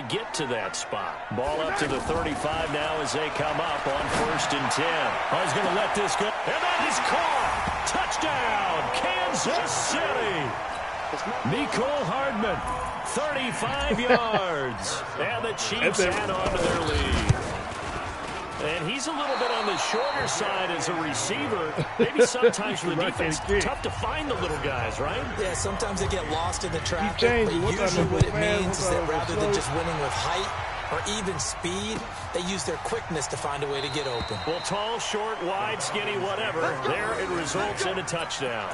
get to that spot. Ball up to the 35 now as they come up on 1st and 10. Oh, he's going to let this go. And that is caught. Touchdown, Kansas City. Nicole Hardman, 35 yards. And the Chiefs add on to their lead. And he's a little bit on the shorter side as a receiver. Maybe sometimes for the defense, tough to find the little guys, right? Yeah, sometimes they get lost in the traffic. But usually what it means is that rather than just winning with height or even speed, they use their quickness to find a way to get open. Well, tall, short, wide, skinny, whatever. There it results in a touchdown.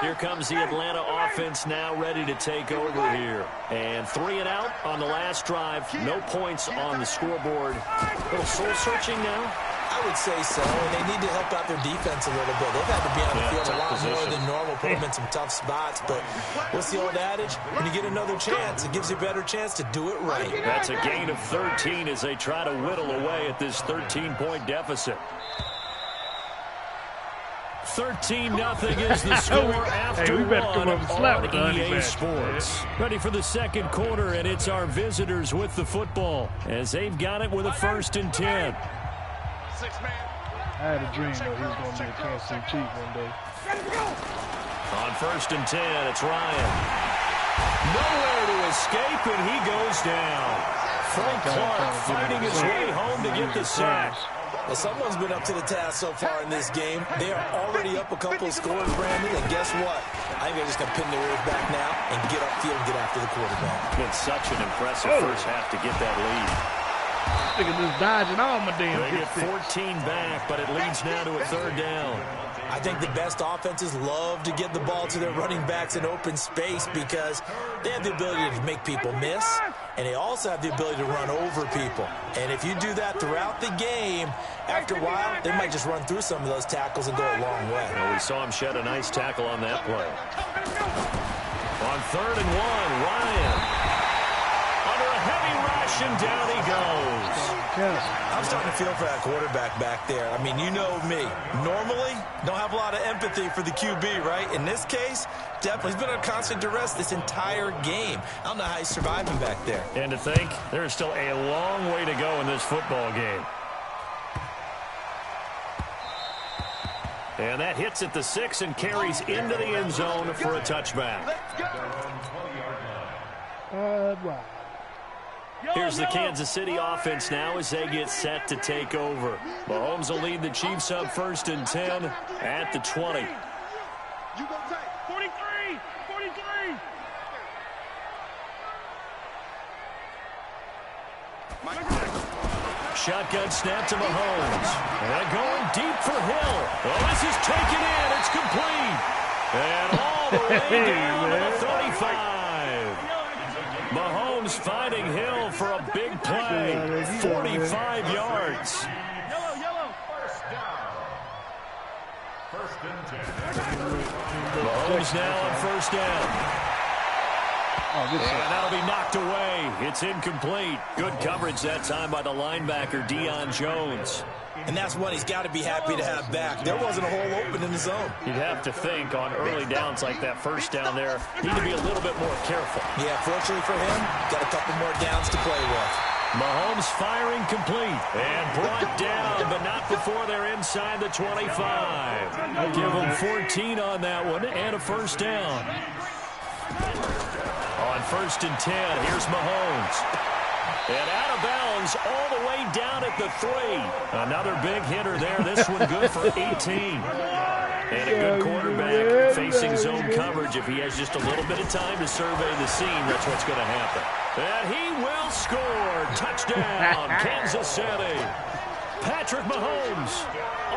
Here comes the Atlanta offense now ready to take over here. And 3 and out on the last drive. No points on the scoreboard. A little soul-searching now? I would say so, and they need to help out their defense a little bit. They've had to be on the field a lot more than normal, put them in some tough spots. But what's the old adage? When you get another chance, it gives you a better chance to do it right. That's a gain of 13 as they try to whittle away at this 13-point deficit. 13-0 is the score after one on EA Sports. Ready for the second quarter, and it's our visitors with the football as they've got it with a 1st and 10. I had a dream that he was going to be a Kansas City Chief one day. On 1st and 10, it's Ryan. Nowhere to escape, and he goes down. Frank Clark fighting his way home to get the sack. Well, someone's been up to the task so far in this game. They are already up a couple of scores, Brandon, and guess what? I think they're just going to pin their ears back now and get upfield and get after the quarterback. It's such an impressive first half to get that lead. Look at this dodging all my damn. They get 14 back, but it leads now to a 3rd down. I think the best offenses love to get the ball to their running backs in open space because they have the ability to make people miss, and they also have the ability to run over people. And if you do that throughout the game, after a while, they might just run through some of those tackles and go a long way. Well, we saw him shed a nice tackle on that play. On 3rd and 1, Ryan. Under a heavy rush, and down he goes. I'm starting to feel for that quarterback back there. I mean, you know me. Normally, don't have a lot of empathy for the QB, right? In this case, definitely. He's been under constant duress this entire game. I don't know how he's surviving back there. And to think, there's still a long way to go in this football game. And that hits at the 6 and carries into the end zone for a touchback. Right. Here's the Kansas City offense now as they get set to take over. Mahomes will lead the Chiefs up 1st and 10 at the 20. You go take 43, 43. Shotgun snap to Mahomes. And going deep for Hill. Oh, this is taken in. It's complete. And all the way down to the 35. Mahomes finding Hill for a big play. 45 yards. Yellow. First and 10. Mahomes now on 1st down. And that'll be knocked away. It's incomplete. Good coverage that time by the linebacker, Deion Jones. And that's what he's got to be happy to have back. There wasn't a hole open in the zone. You'd have to think on early downs like that 1st down there, need to be a little bit more careful. Yeah, fortunately for him, got a couple more downs to play with. Mahomes firing complete and brought down, but not before they're inside the 25. Give him 14 on that one and a 1st down. On 1st and 10, here's Mahomes. And out of bounds all the way down at the 3. Another big hitter there. This one good for 18. And a good quarterback facing zone coverage. If he has just a little bit of time to survey the scene, that's what's going to happen. And he will score. Touchdown, Kansas City. Patrick Mahomes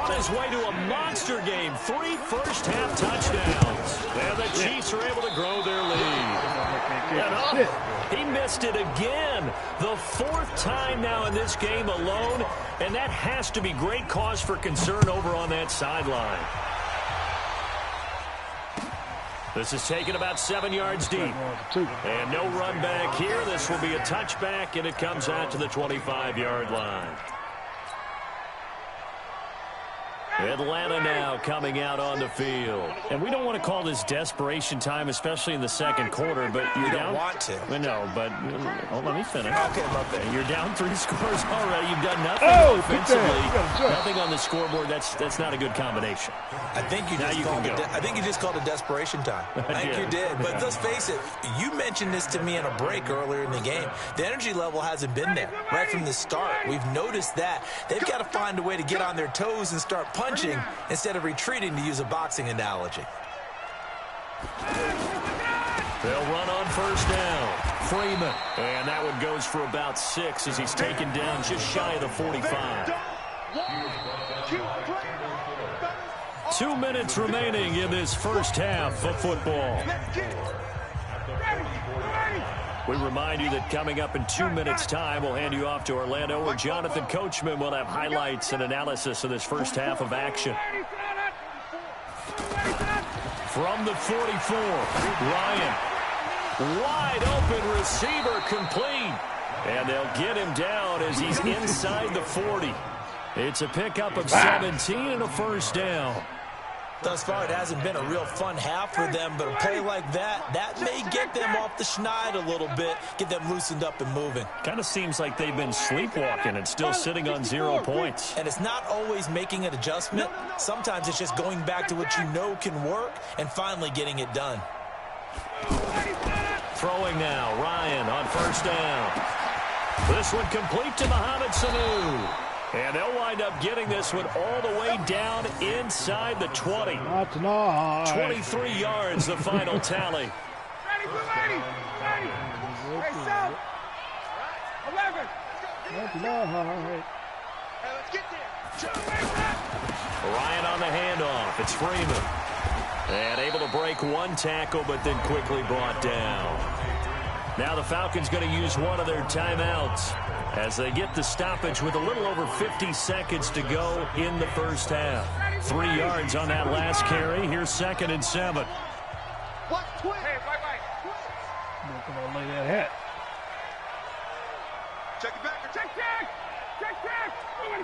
on his way to a monster game. 3 first-half touchdowns. And the Chiefs are able to grow their lead. And he missed it again. The 4th time now in this game alone. And that has to be great cause for concern over on that sideline. This is taken about 7 yards deep. And no run back here. This will be a touchback, and it comes out to the 25-yard line. Atlanta now coming out on the field. And we don't want to call this desperation time, especially in the second quarter, but you're down. You don't want to. No, but let me finish. Okay, my bad. You're down 3 scores already. You've done nothing offensively. Nothing on the scoreboard. That's not a good combination. I think you just called it desperation time. I think you did. But let's face it, you mentioned this to me in a break earlier in the game. The energy level hasn't been there right from the start. We've noticed that. They've got to find a way to get on their toes and start punching instead of retreating, to use a boxing analogy. They'll run on first down. Freeman. And that one goes for about 6 as he's taken down just shy of the 45. 2 minutes remaining in this first half of football. We remind you that coming up in 2 minutes' time, we'll hand you off to Orlando, where Jonathan Coachman will have highlights and analysis of this first half of action. From the 44, Ryan. Wide open receiver, complete. And they'll get him down as he's inside the 40. It's a pickup of 17 and a first down. Thus far, it hasn't been a real fun half for them, but a play like that may get them off the schneid a little bit, get them loosened up and moving. Kind of seems like they've been sleepwalking and still sitting on 0 points. And it's not always making an adjustment. Sometimes it's just going back to what you know can work and finally getting it done. Throwing now, Ryan on first down. This one complete to Mohamed Sanu. And they'll wind up getting this one all the way down inside the 20. 23 yards, the final tally. Ready. Hey, Sam. 11. Hey, let's get there. Ryan on the handoff. It's Freeman. And able to break one tackle, but then quickly brought down. Now the Falcons going to use one of their timeouts as they get the stoppage with a little over 50 seconds to go in the first half. 3 yards on that last carry. Here's 2nd and 7. Hey, bye. Come on, lay that hat. Check it back. Check. Lay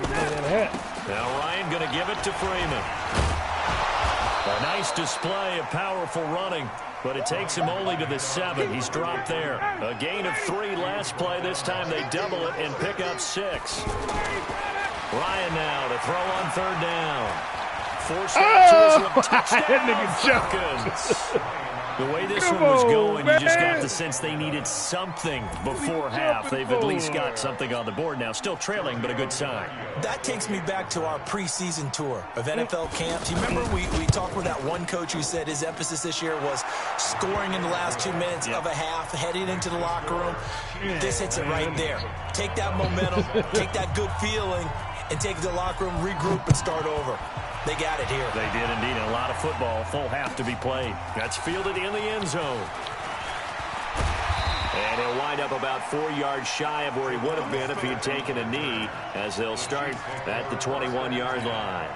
that hat. Now Ryan going to give it to Freeman. A nice display of powerful running, but it takes him only to the 7. He's dropped there. A gain of 3 last play. This time they double it and pick up 6. Ryan now to throw on 3rd down. Force that to his touchdown, Falcons. The way this one was going, you just got the sense they needed something before half. They've at least got something on the board now. Still trailing, but a good sign. That takes me back to our preseason tour of NFL camps. You remember we talked with that one coach who said his emphasis this year was scoring in the last 2 minutes of a half, heading into the locker room. This hits it right there. Take that momentum, take that good feeling, and take it to the locker room, regroup, and start over. They got it here. They did indeed. A lot of football, full half to be played. That's fielded in the end zone. And he'll wind up about 4 yards shy of where he would have been if he had taken a knee, as they'll start at the 21-yard line.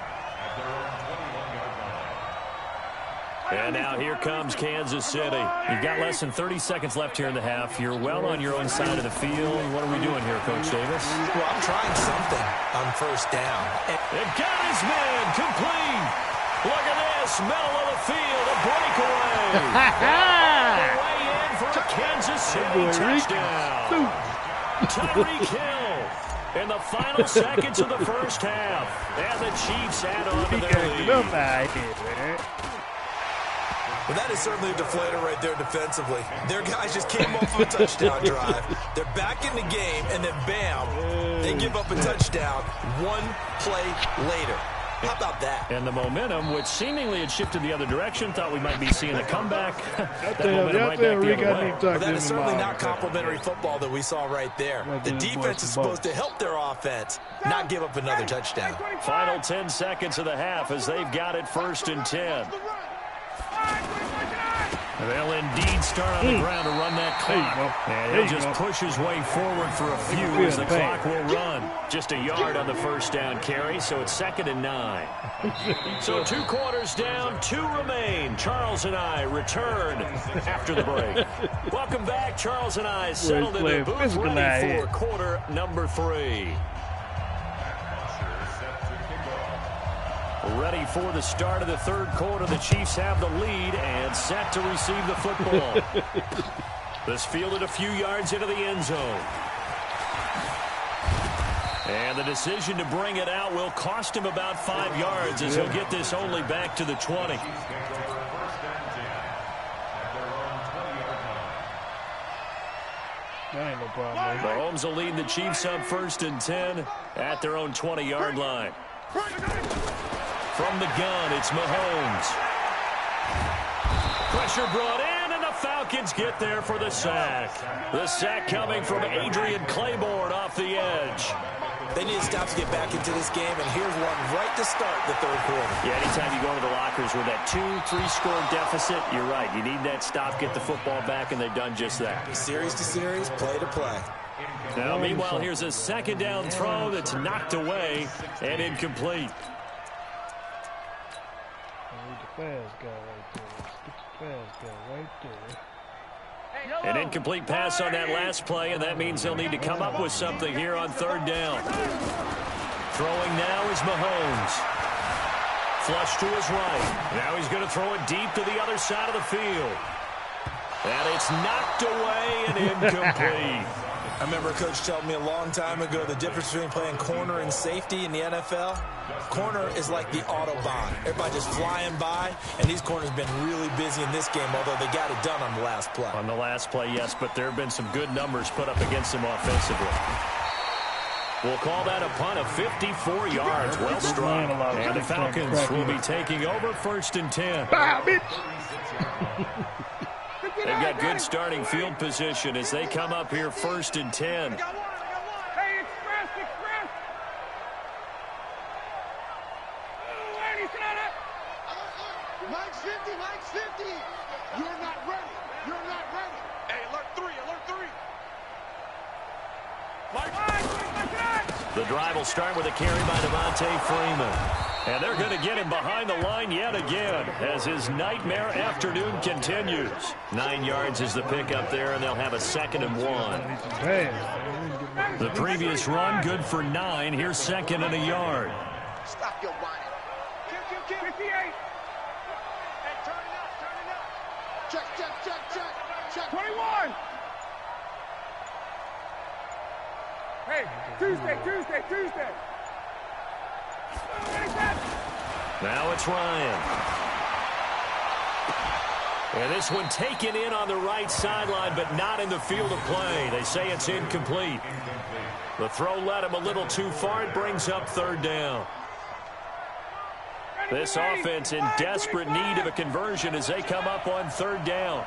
And now here comes Kansas City. You've got less than 30 seconds left here in the half. You're well on your own side of the field. What are we doing here, Coach Davis? Well, I'm trying something on first down. They've got his man complete. Look at this. Middle of the field. A breakaway. Way in for a Kansas City touchdown. Tyreek Hill in the final seconds of the first half. And the Chiefs add on to their lead. Well, that is certainly a deflator right there defensively. Their guys just came off of a touchdown drive. They're back in the game, and then bam, they give up a touchdown 1 play later. How about that? And the momentum, which seemingly had shifted the other direction, thought we might be seeing a comeback. That momentum right back the other way. Well, that is certainly not complimentary football that we saw right there. The defense is supposed to help their offense, not give up another touchdown. Final 10 seconds of the half as they've got it 1st and 10. They'll indeed start on the ground to run that clock. And he'll just push his way forward for a few as the clock will run. Just a yard on the first down carry, so it's 2nd and 9. So 2 quarters down, 2 remain. Charles and I return after the break. Welcome back. Charles and I settled in the booth ready for quarter number 3. ready for the start of the third quarter. The Chiefs have the lead and set to receive the football. This fielded a few yards into the end zone. And the decision to bring it out will cost him about 5 yards as he'll get this only back to the 20. That ain't no problem. Mahomes will lead the Chiefs up 1st and 10 at their own 20-yard line. From the gun, it's Mahomes. Pressure brought in, and the Falcons get there for the sack. The sack coming from Adrian Claiborne off the edge. They need to stop to get back into this game, and here's one right to start the third quarter. Yeah, anytime you go into the lockers with that 2-3 score deficit, you're right. You need that stop, get the football back, and they've done just that. Series to series, play to play. Now, meanwhile, here's a second down throw that's knocked away and incomplete. Fast guy right there. Let's get the fast guy right there. An incomplete pass on that last play, and that means they'll need to come up with something here on third down. Throwing now is Mahomes. Flush to his right. Now he's going to throw it deep to the other side of the field. And it's knocked away and incomplete. I remember a coach telling me a long time ago the difference between playing corner and safety in the NFL. Corner is like the Autobahn. Everybody just flying by, and these corners have been really busy in this game, although they got it done on the last play. On the last play, yes, but there have been some good numbers put up against them offensively. We'll call that a punt of 54 yards. Well struck. And the Falcons will be taking over 1st and 10. They've got good starting field position as they come up here 1st and 10. Hey, express! Mike's 50! You're not ready! Hey, alert 3! The drive will start with a carry by Devontae Freeman. And they're going to get him behind the line yet again as his nightmare afternoon continues. 9 yards is the pickup there, and they'll have a 2nd and 1. The previous run, good for 9. Here's 2nd and a yard. Stop your whining. Kill. 58. Hey, turn it up. Check. 21. Hey, Tuesday. Now it's Ryan. And this one taken in on the right sideline, but not in the field of play. They say it's incomplete. The throw led him a little too far. It brings up 3rd down. This offense in desperate need of a conversion as they come up on 3rd down.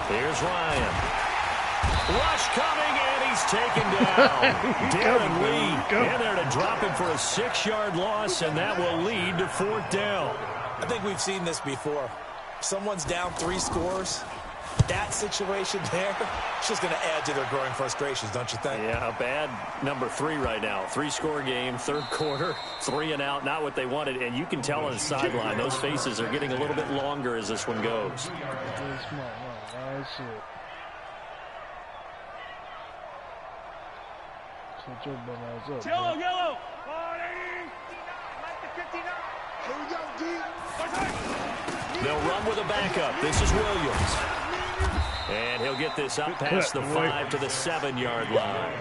Here's Ryan. Rush coming, and he's taken down. Darren Lee in there to drop him for a 6-yard loss, and that will lead to 4th down. I think we've seen this before. Someone's down 3 scores. That situation there, it's just going to add to their growing frustrations, don't you think? Yeah, a bad number 3 right now. 3-score game, 3rd quarter, 3 and out, not what they wanted. And you can tell on the sideline, those faces are getting a little bit longer as this one goes. Yellow. 480. Like the 59. Here we go, D. They'll run with a backup. This is Williams. And he'll get this up past the 5 to the 7-yard line.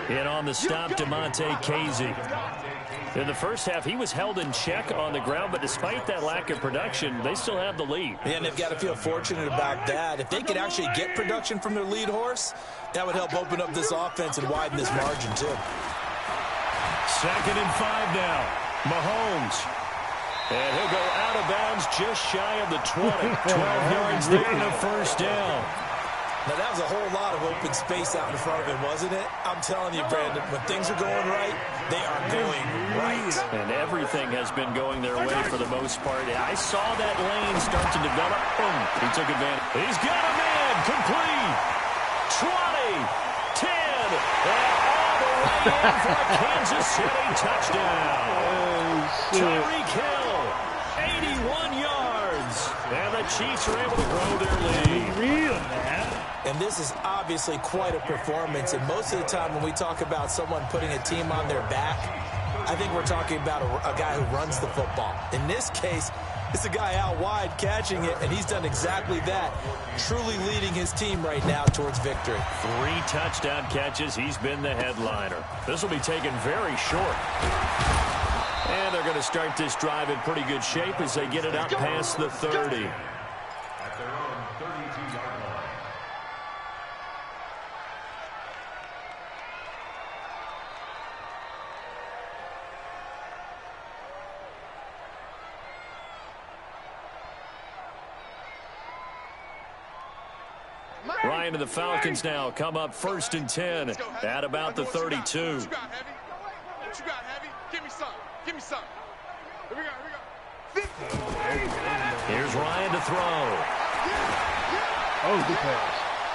In on the stop, djsmileykc. In the first half, he was held in check on the ground, but despite that lack of production, they still have the lead. Yeah, and they've got to feel fortunate about that. If they could actually get production from their lead horse, that would help open up this offense and widen this margin, too. 2nd and 5 now. Mahomes. And he'll go out of bounds just shy of the 20. 12 yards there and a 1st down. Now, that was a whole lot of open space out in front of him, wasn't it? I'm telling you, Brandon, when things are going right, they are going right. And everything has been going their way for the most part. I saw that lane start to develop. Boom. He took advantage. He's got a man. Complete. 20. 10. And all the way in for a Kansas City touchdown. Tyreek Hill. 81 yards. And the Chiefs are able to grow their lead. Real, man. And this is obviously quite a performance. And most of the time when we talk about someone putting a team on their back, I think we're talking about a guy who runs the football. In this case, it's a guy out wide catching it, and he's done exactly that, truly leading his team right now towards victory. 3 touchdown catches. He's been the headliner. This will be taken very short. And they're going to start this drive in pretty good shape as they get it out past the 30. Ryan and the Falcons now come up 1st and 10 at about the 32. What you got, Heavy? Give me some. Give me some. Here we go. Here's Ryan to throw. Oh, good pass.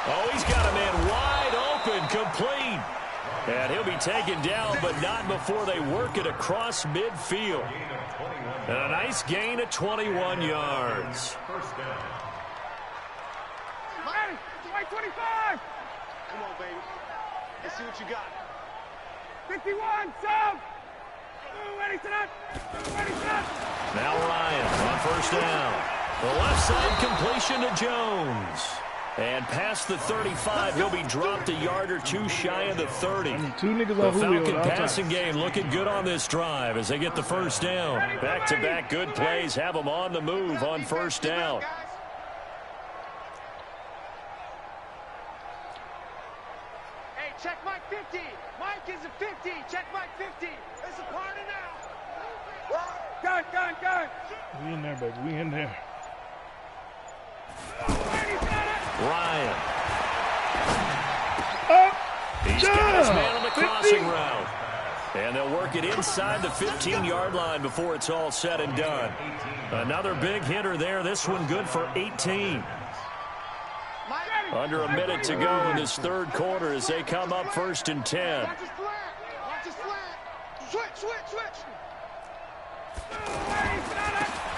Oh, he's got a man wide open, complete. And he'll be taken down, but not before they work it across midfield. And a nice gain of 21 yards. Ready? 25. Come on, baby. Let's see what you got. 51, sub. Ready, set. Ready, set. Now Ryan on 1st down. The left side completion to Jones. And past the 35, he'll be dropped a yard or 2 shy of the 30. The Falcon passing game looking good on this drive as they get the 1st down. Back-to-back good plays have them on the move on 1st down. Hey, check Mike 50. Mike is a 50. Check Mike 50. It's a party now. Gun. We in there, baby. We in there. Ryan. He's Jump! got his man on the crossing route. And they'll work it inside the 15-yard line before it's all said and done. Another big hitter there. This one good for 18. Under a minute to go in this 3rd quarter as they come up 1st and 10. Watch his flag. Switch.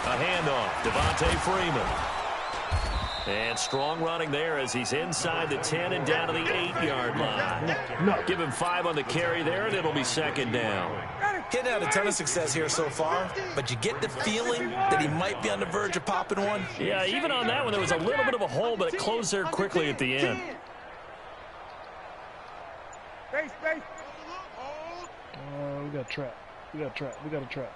A handoff, Devontae Freeman. And strong running there as he's inside the 10 and down to the 8-yard line. Give him 5 on the carry there, and it'll be 2nd down. Getting out a ton of success here so far, but you get the feeling that he might be on the verge of popping one. Yeah, even on that one, there was a little bit of a hole, but it closed there quickly at the end. Base. We got a trap. We got a trap.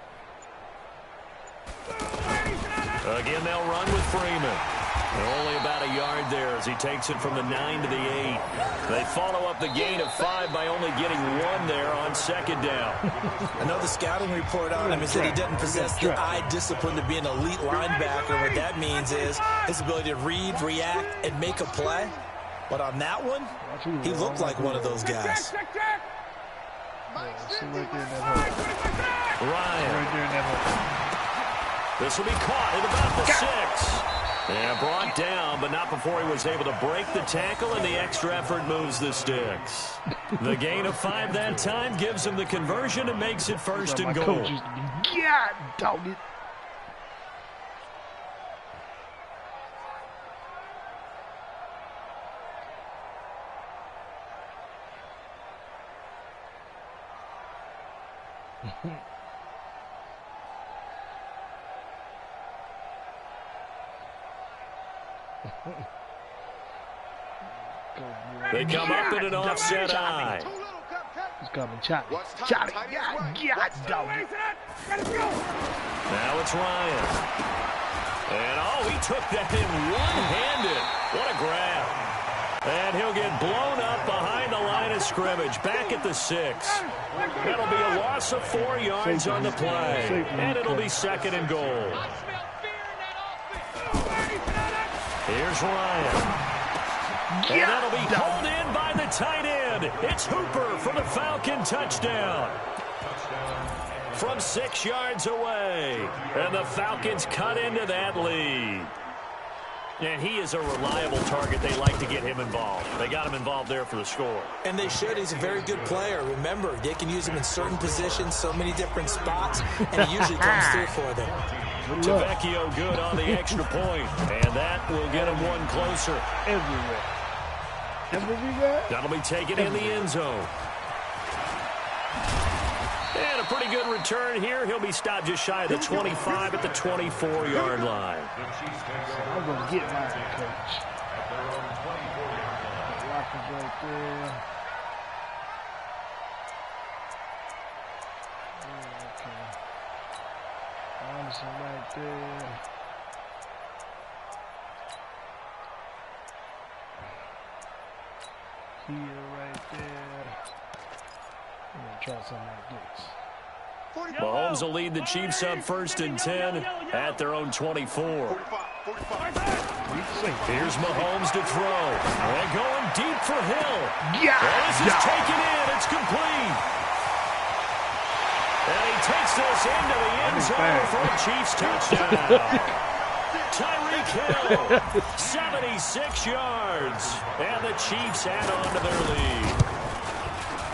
Again, they'll run with Freeman. And only about a yard there as he takes it from the 9 to the 8. They follow up the gain of 5 by only getting 1 there on 2nd down. I know the scouting report on him is that he doesn't possess the eye discipline to be an elite linebacker. What that means is his ability to read, react, and make a play. But on that one, he looked like one of those guys. Ryan. This will be caught at about the 6. And brought down, but not before he was able to break the tackle, and the extra effort moves the sticks. The gain of 5 that time gives him the conversion and makes it 1st and goal. Yeah, dog it. They come up in an offset eye. He's coming, Charlie. Yeah, dog it. Now it's Ryan. And, he took that in one-handed. What a grab. And he'll get blown up behind the line of scrimmage, back at the 6. That'll be a loss of 4 yards on the play. And it'll be 2nd and goal. Here's Ryan. And that'll be pulled in by the tight end. It's Hooper for the Falcon touchdown. From 6 yards away. And the Falcons cut into that lead. And he is a reliable target. They like to get him involved. They got him involved there for the score. And they should. He's a very good player. Remember, they can use him in certain positions, so many different spots, and he usually comes through for them. Tavecchio good on the extra point, and that will get him one closer. Everywhere. That's what we got? That'll be taken in the end zone. And a pretty good return here. He'll be stopped just shy of the 25 at the 24-yard line. I'm going to get mine, coach. Lockers right there. Okay. Anderson right there. Here right there. I'm going to try something like this. Mahomes will lead the Chiefs up 1st and 10 at their own 24. Here's Mahomes to throw. And going deep for Hill. Yeah. Well, this is taken in. It's complete. And he takes this into the end zone for a Chiefs touchdown. Tyreek Hill, 76 yards. And the Chiefs add on to their lead.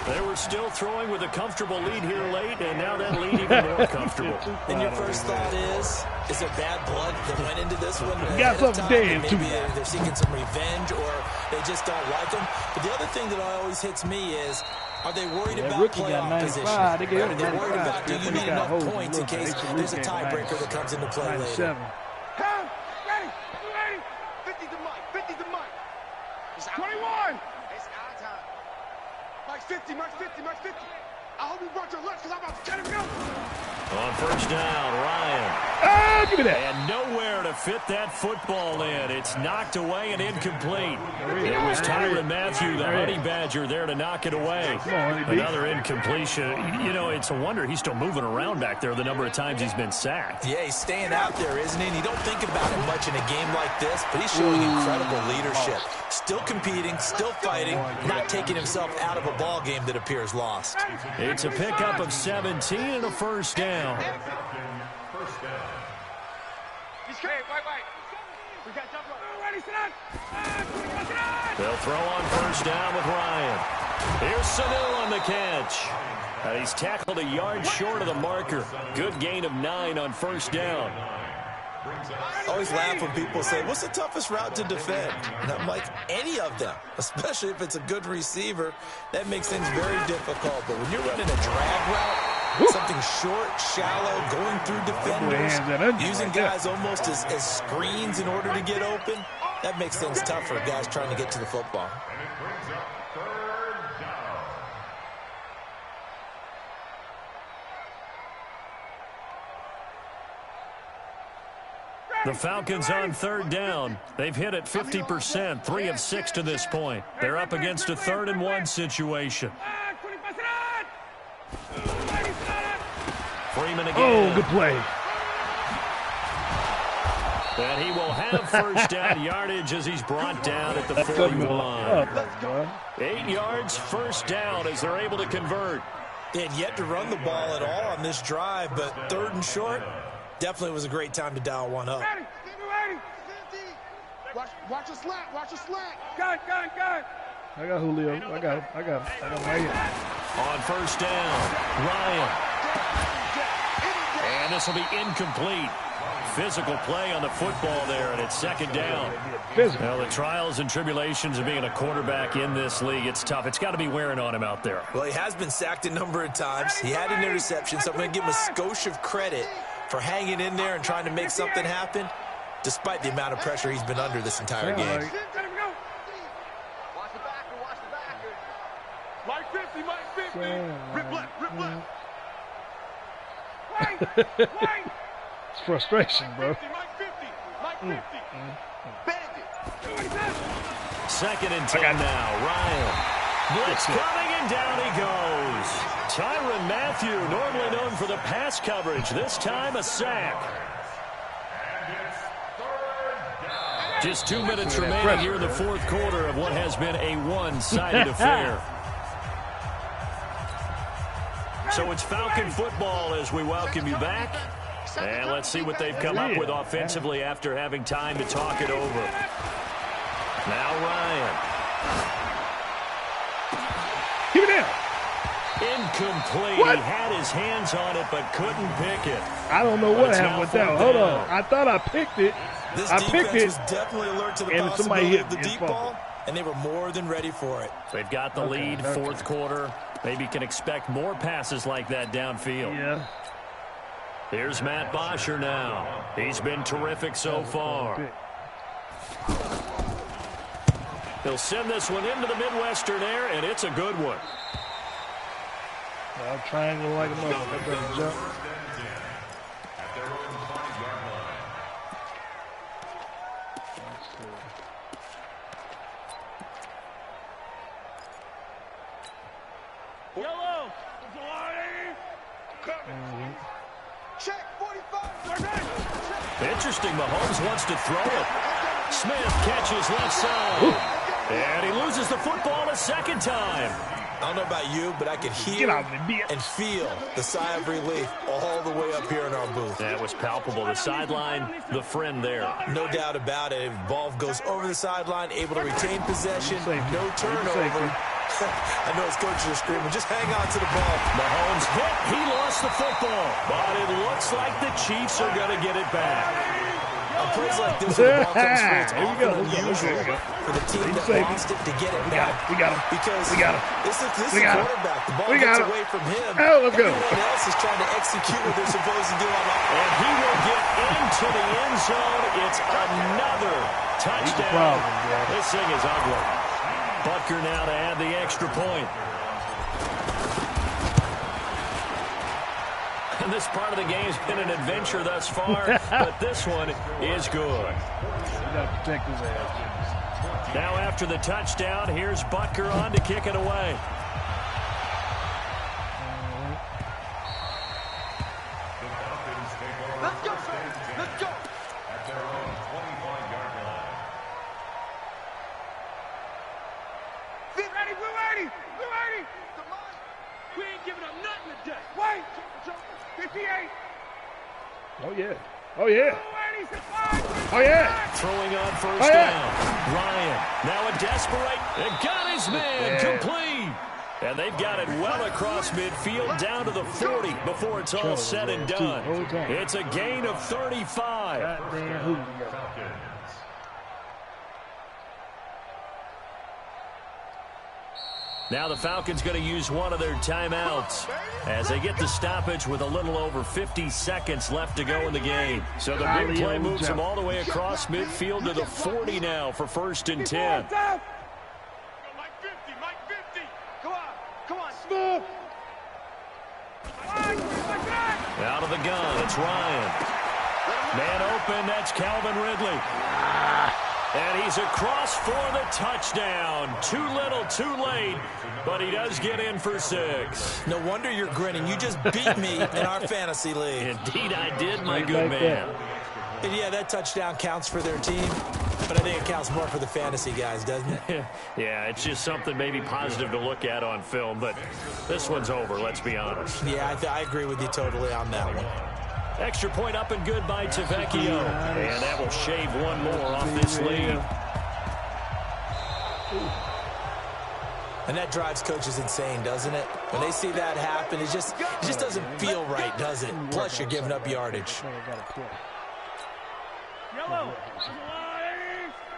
They were still throwing with a comfortable lead here late, and now that lead even more comfortable. And your first thought is it bad blood that went into this one? You got something damn too. Maybe they're seeking some revenge, or they just don't like them. But the other thing that always hits me is, are they worried about playoff position? Are they worried about, do you need enough points in case there's a tiebreaker that comes into play later? Come, ready, 50 to Mike, 50 to Mike. 21. It's our time. Mike's 50, Mike's 50, Mike's 50. I hope you brought your lunch because I'm about to cut him go. On first down, Ryan. Ah, give me that. And nowhere to fit that football in. It's knocked away and incomplete. It was Tyrann Mathieu, the Honey Badger, there to knock it away. Another incompletion. You know, it's a wonder he's still moving around back there the number of times he's been sacked. Yeah, he's staying out there, isn't he? And you don't think about it much in a game like this, but he's showing incredible leadership. Still competing, still fighting, not taking himself out of a ball game that appears lost. It's a pickup of 17 and a first down. He's great, wait. We got jump ready, sit down. They'll throw on first down with Ryan. Here's Sanu on the catch. He's tackled a yard short of the marker. Good gain of 9 on first down. I always laugh when people say, what's the toughest route to defend? And I'm like, any of them, especially if it's a good receiver. That makes things very difficult. But when you're running a drag route, something short, shallow, going through defenders, using guys almost as screens in order to get open, that makes things tough for guys trying to get to the football. The Falcons on third down. They've hit it 50%, 3 of 6 to this point. They're up against a 3rd and 1 situation. Freeman again. Oh, good play. And he will have first down yardage as he's brought down at the 41. 8 yards, first down as they're able to convert. They had yet to run the ball at all on this drive, but 3rd and short, definitely was a great time to dial one up. Ready. Watch a slant. Got it. I got Julio. I got him right here. On first down, Ryan. And this will be incomplete. Physical play on the football there, and it's 2nd down. Well, the trials and tribulations of being a quarterback in this league, it's tough. It's got to be wearing on him out there. Well, he has been sacked a number of times. He had an interception, so I'm going to give him a skosh of credit for hanging in there and trying to make something happen, despite the amount of pressure he's been under this entire game. Watch the backer. Mike 50. Rip left. Wait. It's frustration, bro. Mike 50. Bandit. 2nd and 10 now. Ryan. Blitz coming, and down he goes. Tyrann Mathieu, normally known for the pass coverage. This time a sack. Just 2 minutes remaining here in the 4th quarter of what has been a one-sided affair. So it's Falcon football as we welcome you back. And let's see what they've come up with offensively after having time to talk it over. Now Ryan. Give it down. Incomplete. What? He had his hands on it but couldn't pick it. I don't know what happened with that. Hold on. I thought I picked it. This I picked defense it. was definitely alert to the And somebody possibility hit of the me. deep ball. and they were more than ready for it. They've got the lead, fourth quarter. Maybe can expect more passes like that downfield. Yeah. Here's Matt Bosher now. He's been terrific so far. He'll send this one into the Midwestern air, and it's a good one. I'll triangle like a mother. I better jump. Yellow. Check 45. Interesting. Mahomes wants to throw it. Smith catches left side. And he loses the football a second time. I don't know about you, but I could hear and feel the sigh of relief all the way up here in our booth. That was palpable. The sideline, the friend there. No doubt about it. Ball goes over the sideline, able to retain possession, no turnover. I know his coaches are screaming, just hang on to the ball. Mahomes hit. He lost the football. But it looks like the Chiefs are going to get it back. A plays like this, when the ball comes through, it's often unusual for the team that lost it to get it back. We got him. Because this is the quarterback. The ball gets gets away from him. Oh, let's go. Everyone else is trying to execute what they're supposed to do on offense. And he will get into the end zone. It's another touchdown. This thing is ugly. Butker now to add the extra point. And this part of the game's been an adventure thus far, but this one is good. You got to protect his ass. Now after the touchdown, here's Butker on to kick it away. Let's go, fans. Let's go. At their own 25-yard line. Ready, we're ready. We're ready. We ain't giving up nothing today. Wait. 58. Oh, yeah. Oh, yeah. Oh, yeah. Throwing on first down. Ryan, now a desperate, and got his man complete. And they've got it well across midfield down to the 40 before it's all said and done. It's a gain of 35. Goddamn. Now the Falcons going to use one of their timeouts as they get the stoppage with a little over 50 seconds left to go in the game. So the big play moves them all the way across midfield to the 40 now for 1st and 10. Mike 50, Mike 50. Come on, Smith. Out of the gun, it's Ryan. Man open, that's Calvin Ridley. And he's across for the touchdown. Too little, too late, but he does get in for 6. No wonder you're grinning. You just beat me in our fantasy league. Indeed I did, my good man. And yeah, that touchdown counts for their team, but I think it counts more for the fantasy guys, doesn't it? Yeah, it's just something maybe positive to look at on film, but this one's over, let's be honest. Yeah, I agree with you totally on that one. Extra point up and good by Tavecchio. And that will shave one more off this lead. And that drives coaches insane, doesn't it? When they see that happen, it just doesn't feel right, does it? Plus, you're giving up yardage. Yellow.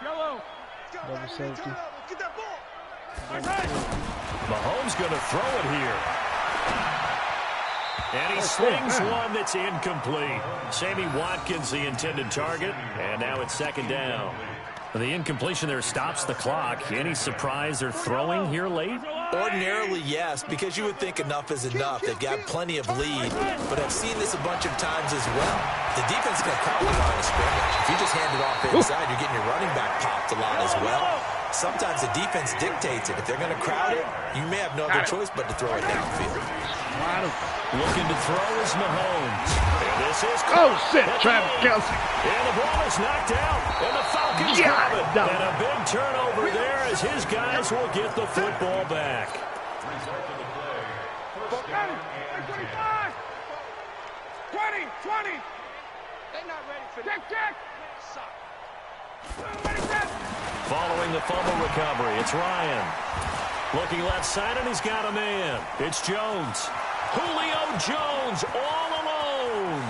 Yellow. Double safety. Get that ball. Mahomes going to throw it here. And he slings one that's incomplete. Sammy Watkins, the intended target. And now it's 2nd down. The incompletion there stops the clock. Any surprise they're throwing here late? Ordinarily, yes, because you would think enough is enough. They've got plenty of lead, but I've seen this a bunch of times as well. The defense is going to crowd the line of scrimmage. If you just hand it off inside, you're getting your running back popped a lot as well. Sometimes the defense dictates it. If they're going to crowd it, you may have no other choice but to throw it downfield. Looking to throw is Mahomes. And this is Travis Kelce. And the ball is knocked out. And the Falcons grab it. And a big turnover there as his guys will get the football back. 20. They're not ready for that. Check. Following the fumble recovery, it's Ryan. Looking left side, and he's got a man. It's Jones. Julio Jones all alone.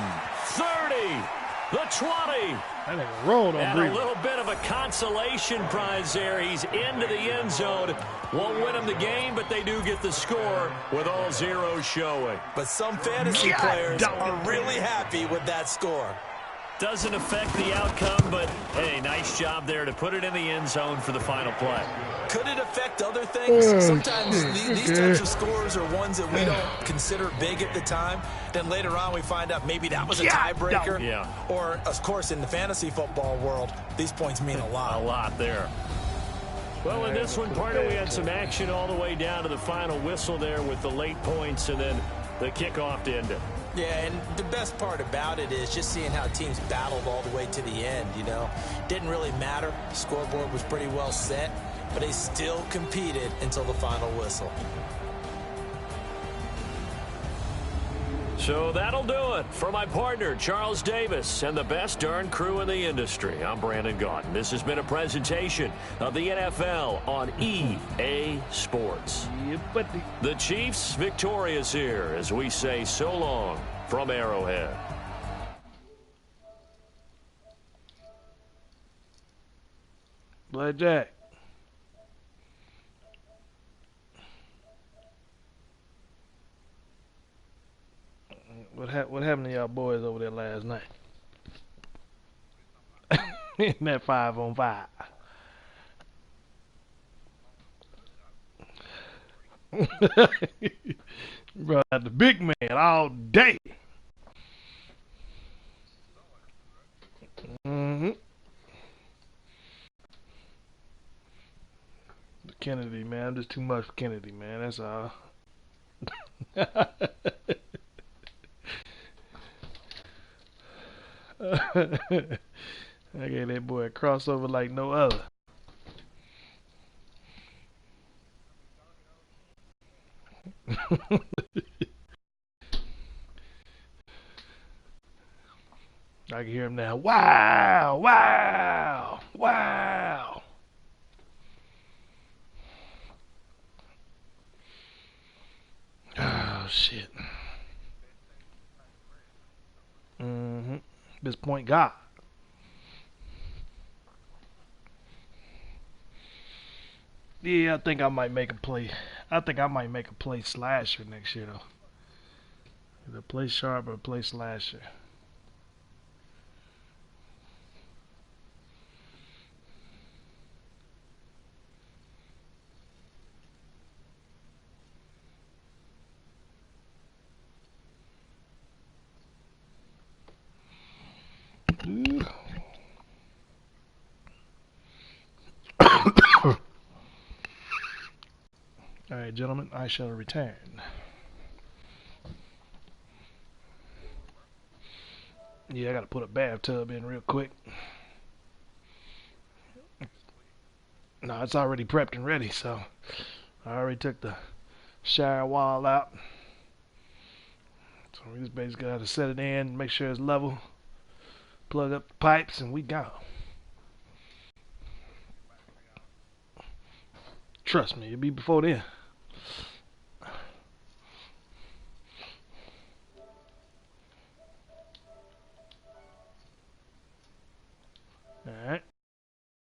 30, the 20, That nigga rolled on And a Brewer. little bit of a consolation prize there. He's into the end zone. Won't win him the game, but they do get the score with all zeros showing. But some fantasy players are really happy with that score. Doesn't affect the outcome, but, hey, nice job there to put it in the end zone for the final play. Could it affect other things? Sometimes these types of scores are ones that we don't consider big at the time. Then later on we find out maybe that was a tiebreaker. Yeah. Or, of course, in the fantasy football world, these points mean a lot. A lot there. Well, in this one, partner, we had some action all the way down to the final whistle there with the late points and then the kickoff to end it. Yeah, and the best part about it is just seeing how teams battled all the way to the end, you know. Didn't really matter. The scoreboard was pretty well set, but they still competed until the final whistle. So that'll do it for my partner, Charles Davis, and the best darn crew in the industry. I'm Brandon Gaudin. This has been a presentation of the NFL on EA Sports. Yeah, buddy. The Chiefs victorious here as we say so long from Arrowhead. Blackjack. What happened to y'all boys over there last night? In that 5-on-5. Bro, the big man all day. Kennedy, man. I'm just too much for Kennedy, man. That's all. I gave that boy a crossover like no other. I can hear him now. Wow, wow, wow. Oh, shit. This point God. Yeah, I think I might make a play. I think I might make a play slasher next year, though. Either play sharp or play slasher. Alright, gentlemen, I shall return. Yeah, I gotta put a bathtub in real quick. No, it's already prepped and ready, so I already took the shower wall out. So we just basically have to set it in, make sure it's level, plug up the pipes, and we go. Trust me, it'll be before then.